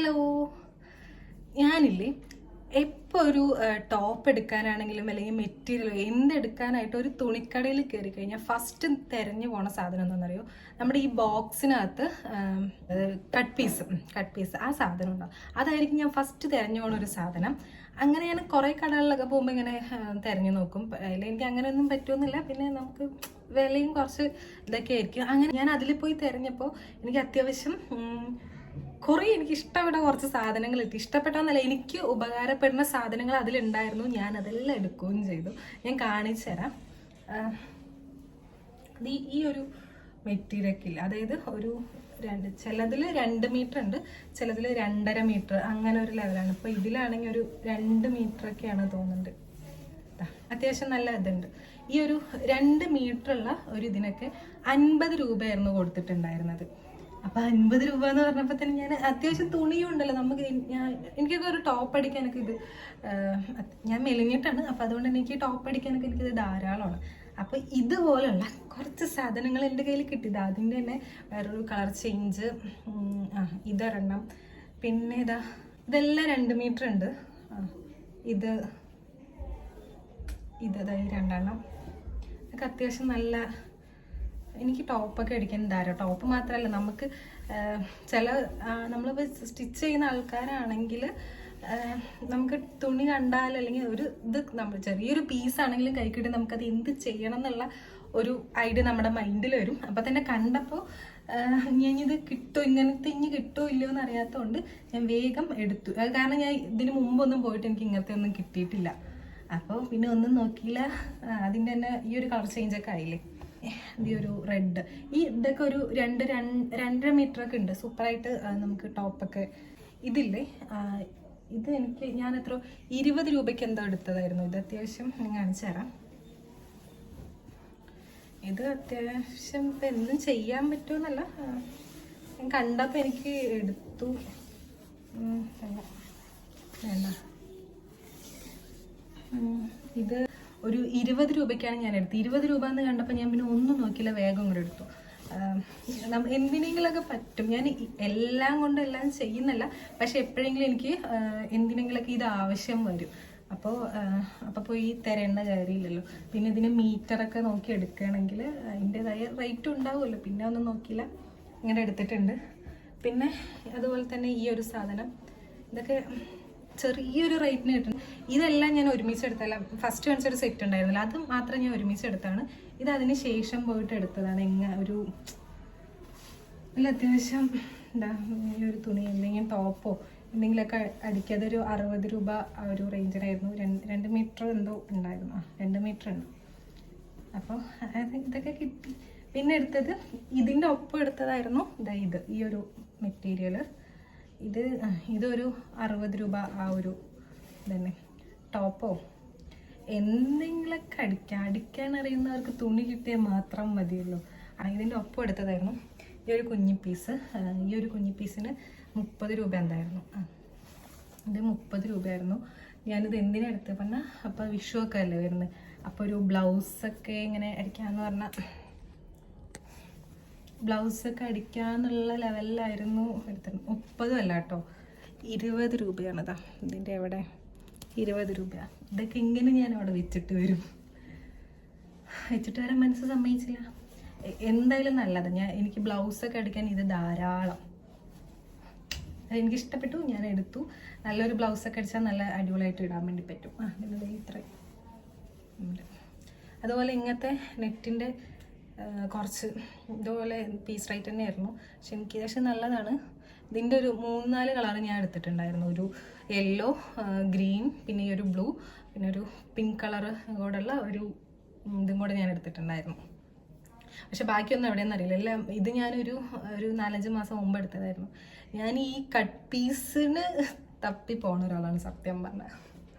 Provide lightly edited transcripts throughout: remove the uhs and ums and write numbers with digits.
Hello, ഞാനില്ലേ എപ്പോൾ ഒരു ടോപ്പ് എടുക്കാനാണെങ്കിലും അല്ലെങ്കിൽ മെറ്റീരിയൽ എന്തെടുക്കാനായിട്ട് ഒരു തുണിക്കടയിൽ കയറി കഴിഞ്ഞാൽ ഫസ്റ്റ് തിരഞ്ഞു പോണ സാധനം എന്താണെന്നറിയോ? നമ്മുടെ ഈ ബോക്സിനകത്ത് കട്ട് പീസ് ആ സാധനം ഉണ്ടാവും. അതായിരിക്കും ഞാൻ ഫസ്റ്റ് തിരഞ്ഞു പോണ ഒരു സാധനം. അങ്ങനെ ഞാൻ കുറേ കടകളിലൊക്കെ പോകുമ്പോൾ ഇങ്ങനെ തിരഞ്ഞു നോക്കും. അതിൽ എനിക്ക് അങ്ങനെയൊന്നും പറ്റുമെന്നില്ല. പിന്നെ നമുക്ക് വിലയും കുറച്ച് ഇതൊക്കെ ആയിരിക്കും. അങ്ങനെ ഞാൻ അതിൽ പോയി തിരഞ്ഞപ്പോൾ എനിക്ക് അത്യാവശ്യം കുറേ എനിക്ക് ഇഷ്ടപ്പെട്ട കുറച്ച് സാധനങ്ങൾ കിട്ടി. ഇഷ്ടപ്പെട്ടെന്നല്ല, എനിക്ക് ഉപകാരപ്പെടുന്ന സാധനങ്ങൾ അതിലുണ്ടായിരുന്നു. ഞാൻ അതെല്ലാം എടുക്കുകയും ചെയ്തു. ഞാൻ കാണിച്ചു തരാം. ഈ ഒരു മെറ്റീരിയലൊക്കെ ഇല്ല, അതായത് ഒരു ചിലതിൽ 2 മീറ്റർ ഉണ്ട്, ചിലതിൽ 2.5 മീറ്റർ, അങ്ങനെ ഒരു ലെവലാണ്. ഇപ്പോൾ ഇതിലാണെങ്കിൽ ഒരു 2 മീറ്ററൊക്കെയാണ് തോന്നുന്നുണ്ട്. അത്യാവശ്യം നല്ല ഇതുണ്ട്. ഈ ഒരു 2 മീറ്ററുള്ള ഒരു ഇതിനൊക്കെ 50 രൂപയായിരുന്നു കൊടുത്തിട്ടുണ്ടായിരുന്നത്. അപ്പോൾ 50 രൂപ എന്ന് പറഞ്ഞപ്പോൾ തന്നെ ഞാൻ അത്യാവശ്യം തുണിയും ഉണ്ടല്ലോ നമുക്ക്. എനിക്കൊക്കെ ഒരു ടോപ്പ് അടിക്കാനൊക്കെ ഇത്, ഞാൻ മെലിഞ്ഞിട്ടാണ്, അപ്പോൾ അതുകൊണ്ട് എനിക്ക് ടോപ്പ് അടിക്കാനൊക്കെ എനിക്കിത് ധാരാളമാണ്. അപ്പോൾ ഇതുപോലുള്ള കുറച്ച് സാധനങ്ങൾ എൻ്റെ കയ്യിൽ കിട്ടിയത്. അതിൻ്റെ തന്നെ വേറൊരു കളർ ചേഞ്ച്, ഇതൊരെണ്ണം, പിന്നെ ഇതെല്ലാം 2 മീറ്റർ ഉണ്ട്. ഇത് ഈ 2 ഒക്കെ അത്യാവശ്യം നല്ല. എനിക്ക് ടോപ്പൊക്കെ അടിക്കാൻ ധാരാളം. ടോപ്പ് മാത്രമല്ല, നമുക്ക് നമ്മളിപ്പോൾ സ്റ്റിച്ച് ചെയ്യുന്ന ആൾക്കാരാണെങ്കിൽ നമുക്ക് തുണി കണ്ടാൽ, അല്ലെങ്കിൽ നമ്മൾ ചെറിയൊരു പീസാണെങ്കിലും കൈ കിട്ടി നമുക്കത് എന്ത് ചെയ്യണം എന്നുള്ള ഒരു ഐഡിയ നമ്മുടെ മൈൻഡിൽ വരും. അപ്പോൾ തന്നെ കണ്ടപ്പോൾ ഞാനിത് ഇങ്ങനത്തെ കിട്ടുമോ ഇല്ലയോ എന്ന് അറിയാത്തതുകൊണ്ട് ഞാൻ വേഗം എടുത്തു. അത് കാരണം ഞാൻ ഇതിന് മുമ്പൊന്നും പോയിട്ട് എനിക്ക് ഇങ്ങനത്തെ ഒന്നും കിട്ടിയിട്ടില്ല. അപ്പോൾ പിന്നെ ഒന്നും നോക്കിയില്ല. അതിൻ്റെ തന്നെ ഈ ഒരു കളർ ചേഞ്ചൊക്കെ ആയില്ലേ. ഈ ഒരു റെഡ്, ഇതൊക്കെ ഒരു 2.5 മീറ്ററൊക്കെ ഉണ്ട്. സൂപ്പറായിട്ട് നമുക്ക് ടോപ്പൊക്കെ ഇതില്ലേ. ഇത് ഞാൻ എത്ര 20 രൂപയ്ക്ക് എന്തോ എടുത്തതായിരുന്നു. ഇത് അത്യാവശ്യം ഞാൻ കാണിച്ചു തരാം. ഇത് അത്യാവശ്യം ഇപ്പം എന്തും ചെയ്യാൻ പറ്റുമെന്നല്ല, ഞാൻ കണ്ടപ്പോൾ എനിക്ക് എടുത്തു. ഇത് ഒരു 20 രൂപയ്ക്കാണ് ഞാൻ എടുത്തത്. 20 രൂപ എന്ന് കണ്ടപ്പോൾ ഞാൻ പിന്നെ ഒന്നും നോക്കിയില്ല, വേഗം കൂടെ എടുത്തു. എന്തിനെങ്കിലൊക്കെ പറ്റും. ഞാൻ എല്ലാം കൊണ്ട് എല്ലാം ചെയ്യുന്നില്ല, പക്ഷെ എപ്പോഴെങ്കിലും എനിക്ക് എന്തിനെങ്കിലൊക്കെ ഇത് ആവശ്യം വരും. അപ്പോൾ പോയി തരേണ്ട കാര്യമില്ലല്ലോ. പിന്നെ ഇതിന് മീറ്ററൊക്കെ നോക്കി എടുക്കുകയാണെങ്കിൽ അതിൻ്റെതായ റേറ്റും ഉണ്ടാവുമല്ലോ. പിന്നെ ഒന്നും നോക്കിയില്ല, ഇങ്ങനെ എടുത്തിട്ടുണ്ട്. പിന്നെ അതുപോലെ തന്നെ ഈ ഒരു സാധനം, ഇതൊക്കെ ചെറിയൊരു റേറ്റിന് കിട്ടും. ഇതെല്ലാം ഞാൻ ഒരുമിച്ച് എടുത്തല്ല. ഫസ്റ്റ് കാണിച്ചൊരു സെറ്റ് ഉണ്ടായിരുന്നില്ല, അത് മാത്രം ഞാൻ ഒരുമിച്ച് എടുത്താണ്. ഇത് അതിന് ശേഷം പോയിട്ട് എടുത്തതാണ്. അത്യാവശ്യം ഈ ഒരു തുണി, എന്തെങ്കിലും ടോപ്പോ എന്തെങ്കിലുമൊക്കെ അടിക്കുക. അതൊരു 60 രൂപ ആ ഒരു റേഞ്ചിനായിരുന്നു. 2 മീറ്റർ എന്തോ ഉണ്ടായിരുന്നു. 2 മീറ്റർ ഉണ്ട്. അപ്പോൾ ഇതൊക്കെ കിട്ടി. പിന്നെ എടുത്തത് ഇതിൻ്റെ ഒപ്പം എടുത്തതായിരുന്നു ഈ ഒരു മെറ്റീരിയൽ. ഇതൊരു 60 രൂപ ആ ഒരു തന്നെ. ടോപ്പോ എന്തെങ്കിലുമൊക്കെ അടിക്കാൻ അറിയുന്നവർക്ക് തുണി കിട്ടിയാൽ മാത്രം മതിയല്ലോ. ഇതിൻ്റെ ഒപ്പം എടുത്തതായിരുന്നു ഈ ഒരു കുഞ്ഞി പീസ്. ഈ ഒരു കുഞ്ഞി പീസിന് 30 രൂപ എന്തായിരുന്നു. ഇത് 30 രൂപയായിരുന്നു. ഞാനിത് എന്തിനാണ് എടുത്തത് പറഞ്ഞാൽ, അപ്പോൾ വിഷുവൊക്കെ അല്ലേ വരുന്നത്, അപ്പോൾ ഒരു ബ്ലൗസൊക്കെ ഇങ്ങനെ അടിക്കാമെന്ന് പറഞ്ഞാൽ ബ്ലൗസൊക്കെ അടിക്കാന്നുള്ള ലെവലിലായിരുന്നു എടുത്തത്. 30 അല്ല കേട്ടോ, 20 രൂപയാണിതാ. ഇതിൻ്റെ എവിടെ 20 രൂപ. ഇതൊക്കെ ഇങ്ങനെ ഞാൻ അവിടെ വെച്ചിട്ട് വരാൻ മനസ്സ് സമ്മതിച്ചില്ല. എന്തായാലും നല്ലത്. എനിക്ക് ബ്ലൗസൊക്കെ അടിക്കാൻ ഇത് ധാരാളം. അതെനിക്കിഷ്ടപ്പെട്ടു, ഞാൻ എടുത്തു. നല്ലൊരു ബ്ലൗസൊക്കെ അടിച്ചാൽ നല്ല അടിപൊളിയായിട്ട് ഇടാൻ വേണ്ടി പറ്റും. ഇത്രയും. അതുപോലെ ഇങ്ങനത്തെ നെറ്റിൻ്റെ കുറച്ച് ഇതുപോലെ പീസ് റേറ്റ് തന്നെയായിരുന്നു. പക്ഷെ നല്ലതാണ്. ഇതിൻ്റെ ഒരു 3-4 കളർ ഞാൻ എടുത്തിട്ടുണ്ടായിരുന്നു. ഒരു യെല്ലോ, ഗ്രീൻ, പിന്നെ ഈ ഒരു ബ്ലൂ, പിന്നെ ഒരു പിങ്ക് കളർ കൂടെയുള്ള ഒരു ഇതും കൂടെ ഞാൻ എടുത്തിട്ടുണ്ടായിരുന്നു. പക്ഷെ ബാക്കിയൊന്നും എവിടെയെന്ന് അറിയില്ല. എല്ലാം ഇത് ഞാനൊരു 4-5 മാസം മുമ്പ് എടുത്തതായിരുന്നു. ഞാൻ ഈ കട്ട് പീസിന് തപ്പി പോണ ഒരാളാണ് സത്യം പറഞ്ഞാൽ.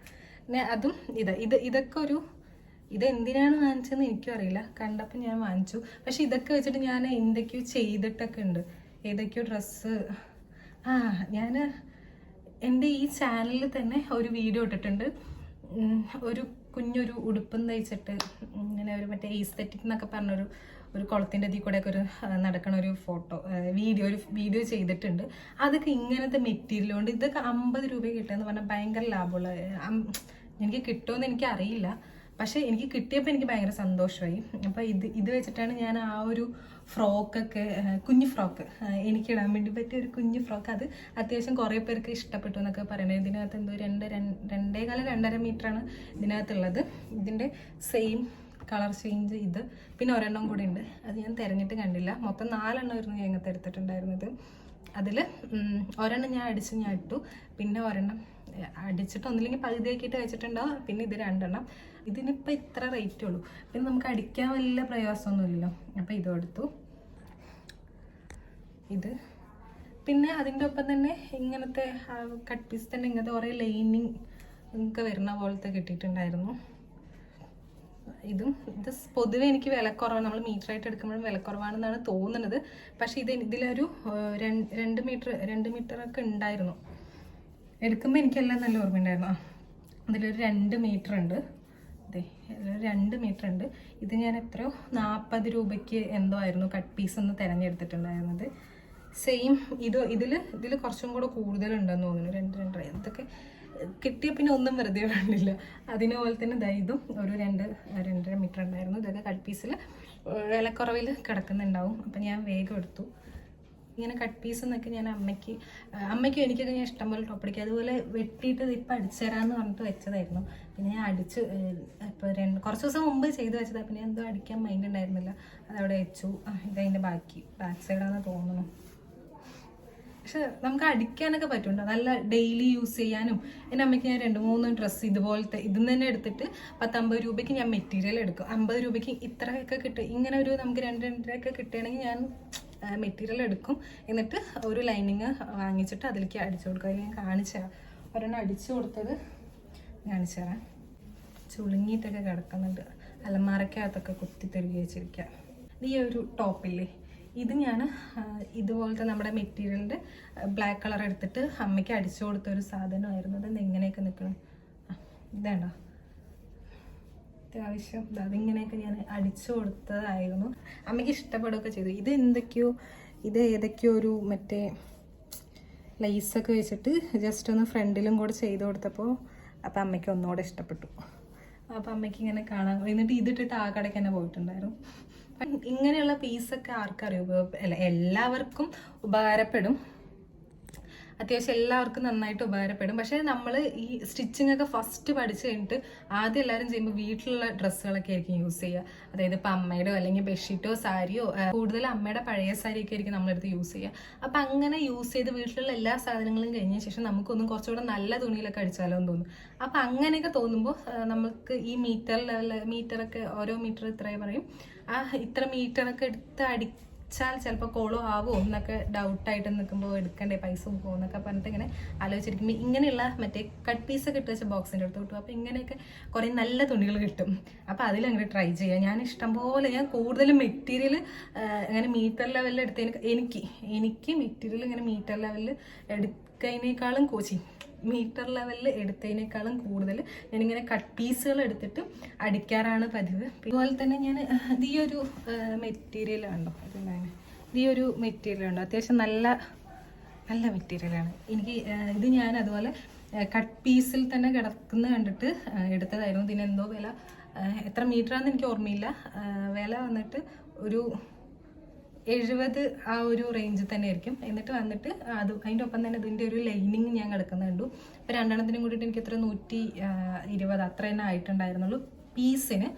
പിന്നെ അതും ഇതൊക്കെ ഇതെന്തിനാണ് വാങ്ങിച്ചതെന്ന് എനിക്കും അറിയില്ല. കണ്ടപ്പോൾ ഞാൻ വാങ്ങിച്ചു. പക്ഷെ ഇതൊക്കെ വെച്ചിട്ട് ഞാൻ എന്തൊക്കെയോ ചെയ്തിട്ടൊക്കെ ഉണ്ട്. ഏതൊക്കെയോ ഡ്രസ്സ്. ഞാൻ എൻ്റെ ഈ ചാനലിൽ തന്നെ ഒരു വീഡിയോ ഇട്ടിട്ടുണ്ട്. ഒരു കുഞ്ഞൊരു ഉടുപ്പും തയ്ച്ചിട്ട് ഇങ്ങനെ ഒരു മറ്റേ ഈസ്തെറ്റിക് എന്നൊക്കെ പറഞ്ഞൊരു ഒരു കുളത്തിൻ്റെ ഇതിൽ കൂടെയൊക്കെ ഒരു നടക്കണ ഒരു വീഡിയോ ചെയ്തിട്ടുണ്ട്. അതൊക്കെ ഇങ്ങനത്തെ മെറ്റീരിയൽ കൊണ്ട് ഇതൊക്കെ 50 രൂപ കിട്ടുകയെന്ന് പറഞ്ഞാൽ ഭയങ്കര ലാഭമുള്ള, എനിക്ക് കിട്ടുമെന്ന് എനിക്ക് അറിയില്ല, പക്ഷേ എനിക്ക് കിട്ടിയപ്പോൾ എനിക്ക് ഭയങ്കര സന്തോഷമായി. അപ്പോൾ ഇത് വെച്ചിട്ടാണ് ഞാൻ ആ ഒരു ഫ്രോക്കൊക്കെ, കുഞ്ഞു ഫ്രോക്ക്, എനിക്കിടാൻ വേണ്ടി പറ്റിയ ഒരു കുഞ്ഞു ഫ്രോക്ക്, അത് അത്യാവശ്യം കുറേ പേർക്ക് ഇഷ്ടപ്പെട്ടു എന്നൊക്കെ പറയണത്. ഇതിനകത്ത് എന്തോ 2.5 മീറ്ററാണ് ഇതിനകത്തുള്ളത്. ഇതിൻ്റെ സെയിം കളർ ചേഞ്ച് ഇത്, പിന്നെ ഒരെണ്ണം കൂടി ഉണ്ട്, അത് ഞാൻ തിരഞ്ഞിട്ട് കണ്ടില്ല. മൊത്തം 4 എണ്ണമായിരുന്നു ഞാൻ ഇങ്ങനത്തെ എടുത്തിട്ടുണ്ടായിരുന്നത്. അതിൽ ഒരെണ്ണം ഞാൻ ഇട്ടു, പിന്നെ ഒരെണ്ണം അടിച്ചിട്ട് ഒന്നില്ലെങ്കിൽ പകുതിയാക്കിയിട്ട് വെച്ചിട്ടുണ്ടാവും, പിന്നെ ഇത് 2 എണ്ണം. ഇതിനിപ്പോൾ ഇത്ര റേറ്റേ ഉള്ളൂ, പിന്നെ നമുക്ക് അടിക്കാൻ വലിയ പ്രയാസമൊന്നുമില്ലല്ലോ. അപ്പോൾ ഇതും എടുത്തു. ഇത് പിന്നെ അതിൻ്റെ ഒപ്പം തന്നെ ഇങ്ങനത്തെ കട്ട് പീസ് തന്നെ ഇങ്ങനത്തെ കുറേ ലൈനിങ് ഒക്കെ വരുന്ന പോലത്തെ കിട്ടിയിട്ടുണ്ടായിരുന്നു. ഇത് പൊതുവെ എനിക്ക് വിലക്കുറവാണ്, നമ്മൾ മീറ്ററായിട്ട് എടുക്കുമ്പോഴും വിലക്കുറവാണെന്നാണ് തോന്നുന്നത്. പക്ഷേ ഇതിലൊരു 2 മീറ്ററൊക്കെ ഉണ്ടായിരുന്നു. എടുക്കുമ്പോൾ എനിക്കെല്ലാം നല്ല ഓർമ്മയുണ്ടായിരുന്നു. അതിലൊരു 2 മീറ്റർ ഉണ്ട്. അതെ, 2 മീറ്റർ ഉണ്ട്. ഇത് ഞാൻ എത്രയോ 40 രൂപയ്ക്ക് എന്തോ ആയിരുന്നു കട്ട് പീസ് ഒന്ന് തിരഞ്ഞെടുത്തിട്ടുണ്ടായിരുന്നത്. സെയിം ഇതിൽ കുറച്ചും കൂടെ കൂടുതലുണ്ടെന്ന് തോന്നുന്നു. 2 ഇതൊക്കെ കിട്ടിയ പിന്നെ ഒന്നും വെറുതെ വേണ്ടില്ല. അതിനുപോലെ തന്നെ ഇതും ഒരു 2.5 മീറ്റർ ഉണ്ടായിരുന്നു. ഇതൊക്കെ കട്ട് പീസിൽ വിലക്കുറവിൽ കിടക്കുന്നുണ്ടാവും. അപ്പം ഞാൻ വേഗം എടുത്തു. ഇങ്ങനെ കട്ട് പീസ് എന്നൊക്കെ ഞാൻ അമ്മയ്ക്കും എനിക്കൊക്കെ ഞാൻ ഇഷ്ടംപോലെ ടോപ്പടിക്കും. അതുപോലെ വെട്ടിയിട്ട് ഇപ്പം അടിച്ചു തരാമെന്ന് പറഞ്ഞിട്ട് വെച്ചതായിരുന്നു. പിന്നെ ഞാൻ ഇപ്പോൾ കുറച്ച് ദിവസം മുമ്പ് ചെയ്ത് വെച്ചതാണ്. പിന്നെ എന്തോ അടിക്കാൻ മൈൻഡ് ഉണ്ടായിരുന്നില്ല, അതവിടെ വെച്ചു. ഇതതിൻ്റെ ബാക്ക് സൈഡാണെന്ന് തോന്നുന്നു. പക്ഷെ നമുക്ക് അടിക്കാനൊക്കെ പറ്റുന്നുണ്ടോ, നല്ല ഡെയിലി യൂസ് ചെയ്യാനും. എൻ്റെ അമ്മയ്ക്ക് ഞാൻ 2-3 ഡ്രസ്സ് ഇതുപോലത്തെ ഇതിൽ തന്നെ എടുത്തിട്ട് 10-50 രൂപയ്ക്ക് ഞാൻ മെറ്റീരിയൽ എടുക്കും. 50 രൂപയ്ക്ക് ഇത്രയൊക്കെ കിട്ടും. ഇങ്ങനെ ഒരു നമുക്ക് 2-2.5 കിട്ടുകയാണെങ്കിൽ ഞാൻ മെറ്റീരിയൽ എടുക്കും. എന്നിട്ട് ഒരു ലൈനിങ് വാങ്ങിച്ചിട്ട് അതിലേക്ക് അടിച്ചു കൊടുക്കും. അതിൽ ഞാൻ കാണിച്ചു തരാം. ഒരെണ്ണം അടിച്ചു കൊടുത്തത് കാണിച്ചു തരാം. ചുളുങ്ങിയിട്ടൊക്കെ കിടക്കുന്നുണ്ട്, അലമാരക്കകത്തൊക്കെ കുത്തി തെരുകി വെച്ചിരിക്കുക. ഈ ഒരു ടോപ്പില്ലേ, ഇത് ഞാൻ ഇതുപോലത്തെ നമ്മുടെ മെറ്റീരിയലിൻ്റെ ബ്ലാക്ക് കളർ എടുത്തിട്ട് അമ്മയ്ക്ക് അടിച്ചു കൊടുത്ത ഒരു സാധനമായിരുന്നു. അത് എങ്ങനെയൊക്കെ നിൽക്കണം, ഇതാണ്ടോ, അത്യാവശ്യം അതിങ്ങനെയൊക്കെ ഞാൻ അടിച്ചു കൊടുത്തതായിരുന്നു. അമ്മയ്ക്ക് ഇഷ്ടപ്പെടുകയൊക്കെ ചെയ്തു. ഇത് ഏതൊക്കെയോ ഒരു മറ്റേ ലൈസൊക്കെ വെച്ചിട്ട് ജസ്റ്റ് ഒന്ന് ഫ്രണ്ടിലും കൂടെ ചെയ്ത് കൊടുത്തപ്പോൾ അപ്പം അമ്മയ്ക്ക് ഒന്നുകൂടെ ഇഷ്ടപ്പെട്ടു. അപ്പം അമ്മയ്ക്ക് ഇങ്ങനെ കാണാൻ, എന്നിട്ട് ഇതിട്ടിട്ട് ആ കടയ്ക്ക് തന്നെ പോയിട്ടുണ്ടായിരുന്നു. ഇങ്ങനെയുള്ള പീസൊക്കെ ആർക്കറിയാം, അല്ല എല്ലാവർക്കും ഉപകാരപ്പെടും, അത്യാവശ്യം എല്ലാവർക്കും നന്നായിട്ട് ഉപകാരപ്പെടും. പക്ഷേ നമ്മൾ ഈ സ്റ്റിച്ചിങ് ഒക്കെ ഫസ്റ്റ് പഠിച്ചു കഴിഞ്ഞിട്ട് ആദ്യം എല്ലാവരും ചെയ്യുമ്പോൾ വീട്ടിലുള്ള ഡ്രസ്സുകളൊക്കെ ആയിരിക്കും യൂസ് ചെയ്യുക. അതായത് ഇപ്പം അമ്മയുടെയോ അല്ലെങ്കിൽ ബെഡ്ഷീറ്റോ സാരിയോ, കൂടുതൽ അമ്മയുടെ പഴയ സാരിയൊക്കെ ആയിരിക്കും നമ്മളെടുത്ത് യൂസ് ചെയ്യുക. അപ്പം അങ്ങനെ യൂസ് ചെയ്ത് വീട്ടിലുള്ള എല്ലാ സാധനങ്ങളും കഴിഞ്ഞ ശേഷം നമുക്കൊന്നും കുറച്ചുകൂടെ നല്ല തുണിയിലൊക്കെ അടിച്ചാലോ എന്ന് തോന്നും. അപ്പം അങ്ങനെയൊക്കെ തോന്നുമ്പോൾ നമുക്ക് ഈ മീറ്ററൊക്കെ ഓരോ മീറ്റർ ഇത്രയും പറയും, ഇത്ര മീറ്ററൊക്കെ എടുത്ത് അടിച്ചാൽ ചിലപ്പോൾ കോളോ ആവോ എന്നൊക്കെ ഡൗട്ടായിട്ട് നിൽക്കുമ്പോൾ എടുക്കണ്ടേ, പൈസ പോകുമോ എന്നൊക്കെ പറഞ്ഞിട്ട് ഇങ്ങനെ ആലോചിച്ചിരിക്കുമ്പോൾ ഇങ്ങനെയുള്ള മറ്റേ കട്ട് പീസൊക്കെ ഇട്ട് വെച്ച ബോക്സിൻ്റെ അടുത്ത് കിട്ടും. അപ്പോൾ ഇങ്ങനെയൊക്കെ കുറേ നല്ല തുണികൾ കിട്ടും. അപ്പോൾ അതിലങ്ങനെ ട്രൈ ചെയ്യാം. ഞാൻ ഇഷ്ടംപോലെ, ഞാൻ കൂടുതലും മെറ്റീരിയൽ അങ്ങനെ മീറ്റർ ലെവലിൽ എടുത്തതിന് എനിക്ക് മെറ്റീരിയൽ ഇങ്ങനെ മീറ്റർ ലെവലിൽ എടുക്കുന്നതിനേക്കാളും മീറ്റർ ലെവലിൽ എടുത്തതിനേക്കാളും കൂടുതൽ ഞാനിങ്ങനെ കട്ട് പീസുകൾ എടുത്തിട്ട് അടിക്കാറാണ് പതിവ്. അതുപോലെ തന്നെ ഞാൻ ഈ ഒരു മെറ്റീരിയൽ ഉണ്ടോ, ഈ ഒരു മെറ്റീരിയൽ ഉണ്ടോ, അത്യാവശ്യം നല്ല മെറ്റീരിയലാണ്. എനിക്ക് ഇത് ഞാൻ അതുപോലെ കട്ട് പീസിൽ തന്നെ കിടക്കുന്ന കണ്ടിട്ട് എടുത്തതായിരുന്നു. ഇതിനെന്തോ വില, എത്ര മീറ്ററാണെന്ന് എനിക്ക് ഓർമ്മയില്ല, വില വന്നിട്ട് ഒരു 70 ആ ഒരു റേഞ്ചിൽ തന്നെ ആയിരിക്കും. എന്നിട്ട് വന്നിട്ട് അതിൻ്റെ ഒപ്പം തന്നെ ഇതിൻ്റെ ഒരു ലൈനിങ് ഞാൻ കിടക്കുന്നുണ്ട്. ഇപ്പോൾ 2 എണ്ണത്തിനും കൂടിയിട്ട് എനിക്ക് എത്ര 120 അത്ര തന്നെ ആയിട്ടുണ്ടായിരുന്നുള്ളൂ പീസിന്.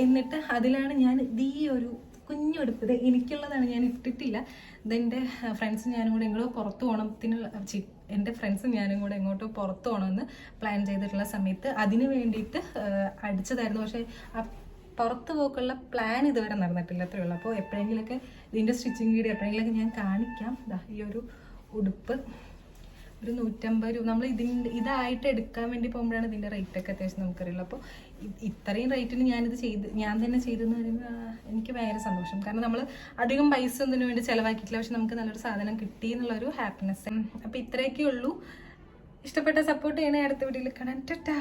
എന്നിട്ട് അതിലാണ് ഞാൻ ഈ ഒരു കുഞ്ഞുടുപ്പ്, ഇത് എനിക്കുള്ളതാണ്, ഞാൻ ഇട്ടിട്ടില്ല. ഇതെൻ്റെ ഫ്രണ്ട്സും ഞാനും കൂടെ എങ്ങോട്ടോ പുറത്ത് പോകണമെന്ന് പ്ലാൻ ചെയ്തിട്ടുള്ള സമയത്ത് അതിന് വേണ്ടിയിട്ട് അടിച്ചതായിരുന്നു. പക്ഷേ പുറത്ത് പോക്കുള്ള പ്ലാൻ ഇതുവരെ നടന്നിട്ടില്ല, അത്രയേ ഉള്ളൂ. അപ്പോൾ എപ്പോഴെങ്കിലൊക്കെ ഇതിൻ്റെ സ്റ്റിച്ചിങ് വീഡിയോ എപ്പോഴെങ്കിലൊക്കെ ഞാൻ കാണിക്കാം. ഈ ഒരു ഉടുപ്പ് ഒരു 150 രൂപ. നമ്മൾ ഇതായിട്ട് എടുക്കാൻ വേണ്ടി പോകുമ്പോഴാണ് ഇതിൻ്റെ റേറ്റൊക്കെ അത്യാവശ്യം നമുക്കറിയുള്ളൂ. അപ്പോൾ ഇത്രയും റേറ്റിന് ഞാൻ തന്നെ ചെയ്തെന്ന് പറയുമ്പോൾ എനിക്ക് ഭയങ്കര സന്തോഷം. കാരണം നമ്മൾ അധികം പൈസ ഒന്നിനു വേണ്ടി ചിലവാക്കിയിട്ടില്ല, പക്ഷെ നമുക്ക് നല്ലൊരു സാധനം കിട്ടി എന്നുള്ളൊരു ഹാപ്പിനെസ്. അപ്പോൾ ഇത്രയൊക്കെ ഉള്ളൂ. ഇഷ്ടപ്പെട്ട സപ്പോർട്ട് ചെയ്യണേ. അടുത്ത വീഡിയോയിൽ കാണാൻ. ടാറ്റാ.